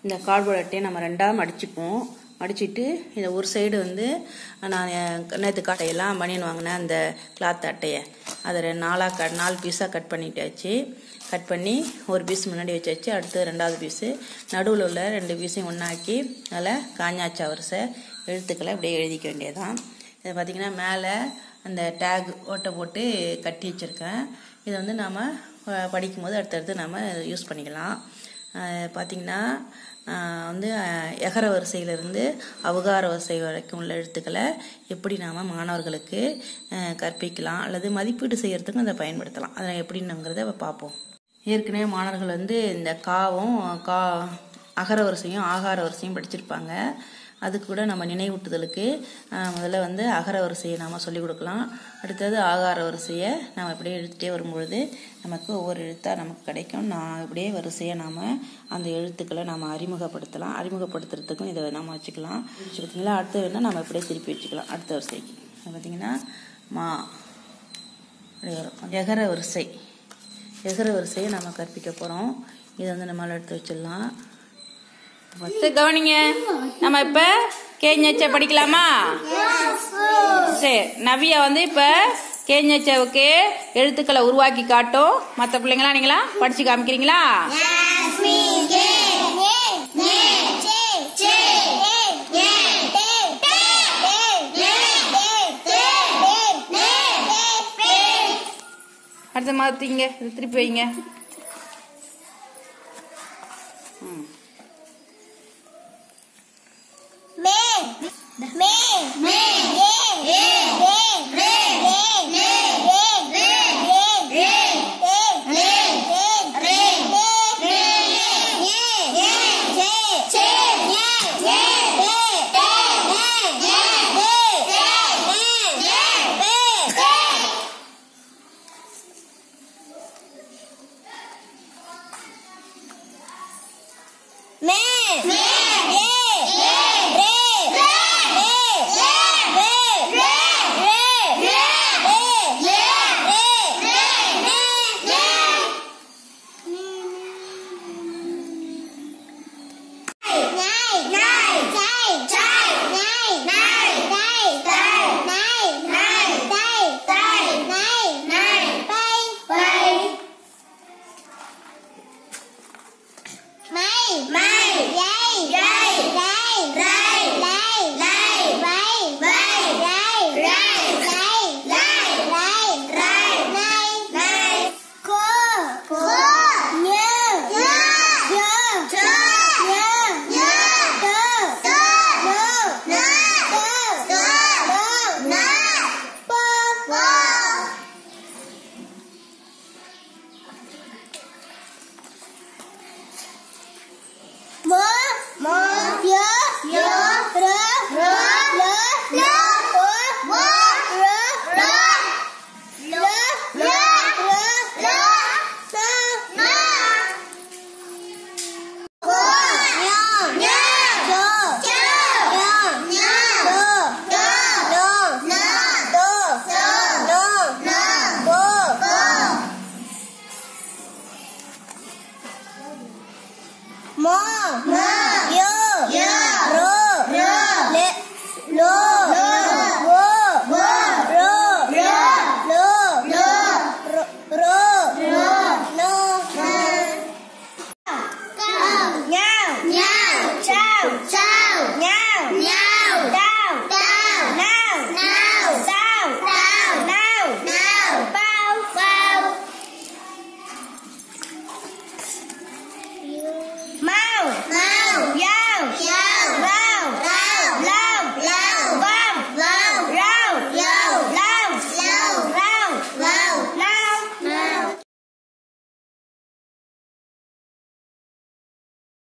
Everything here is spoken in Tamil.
இந்த கார்ட்போர்ட் அட்டையை நம்ம ரெண்டாக மடிச்சுப்போம். மடிச்சுட்டு இந்த ஒரு சைடு வந்து நான் நேற்று காட்டையெல்லாம் பனியன் வாங்கினேன் அந்த கிளாத் அட்டையை அதை 4 பீஸாக கட் பண்ணிட்டாச்சு. கட் பண்ணி ஒரு பீஸ் முன்னாடி வச்சாச்சு. அடுத்து ரெண்டாவது பீஸு நடுவில் உள்ள 2 பீஸையும் ஒன்றாக்கி அதில் காஞ்சாச்சா வரிசை எழுத்துக்களை இப்படியே எழுதிக்க வேண்டியதான். இதை பார்த்திங்கன்னா மேலே அந்த டேக் ஓட்டை போட்டு கட்டி வச்சுருக்கேன். இதை வந்து நாம் படிக்கும்போது அடுத்தடுத்து நம்ம யூஸ் பண்ணிக்கலாம். பார்த்திங்கன்னா வந்து எகர வரிசையிலிருந்து அவகார வரிசை வரைக்கும் உள்ள எழுத்துக்களை எப்படி நாம் மாணவர்களுக்கு கற்பிக்கலாம் அல்லது மதிப்பீடு செய்கிறதுக்கும் அதை பயன்படுத்தலாம். அதை எப்படின்னுங்கிறத பார்ப்போம். ஏற்கனவே மாணவர்கள் வந்து இந்த அகர வரிசையும் ஆகார வரிசையும் படிச்சிருப்பாங்க. அது கூட நம்ம நினைவூட்டுதலுக்கு முதல்ல வந்து அகர வரிசையை நாம் சொல்லிக் கொடுக்கலாம். அடுத்தது ஆகார வரிசையை நாம் இப்படியே எழுத்துட்டே வரும்பொழுது நமக்கு ஒவ்வொரு எழுத்தாக நமக்கு கிடைக்கும். இப்படியே வரிசையை நாம் அந்த எழுத்துக்களை நாம் அறிமுகப்படுத்தலாம். அறிமுகப்படுத்துறதுக்கும் இதை நம்ம வச்சுக்கலாம். பார்த்தீங்களா, அடுத்து வேணால் நம்ம இப்படியே திருப்பி வச்சுக்கலாம். அடுத்த வரிசைக்கு பார்த்திங்கன்னா மா அப்படி வரும். எகர வரிசையை நம்ம கற்பிக்க போகிறோம். இதை வந்து நம்மளால் எடுத்து வச்சிடலாம். கவனிங்க, நம்ம இப்ப கேஞச்ச படிக்கலாமா? சரி, நவியா வந்து இப்ப கேஞச்சவுக்கு எழுத்துக்களை உருவாக்கி காட்டும். மற்ற பிள்ளைங்களா நீங்களா படிச்சு காமிக்கிறீங்களா? அடுத்த மாத்திங்க, திருப்பி வைங்க. Mom.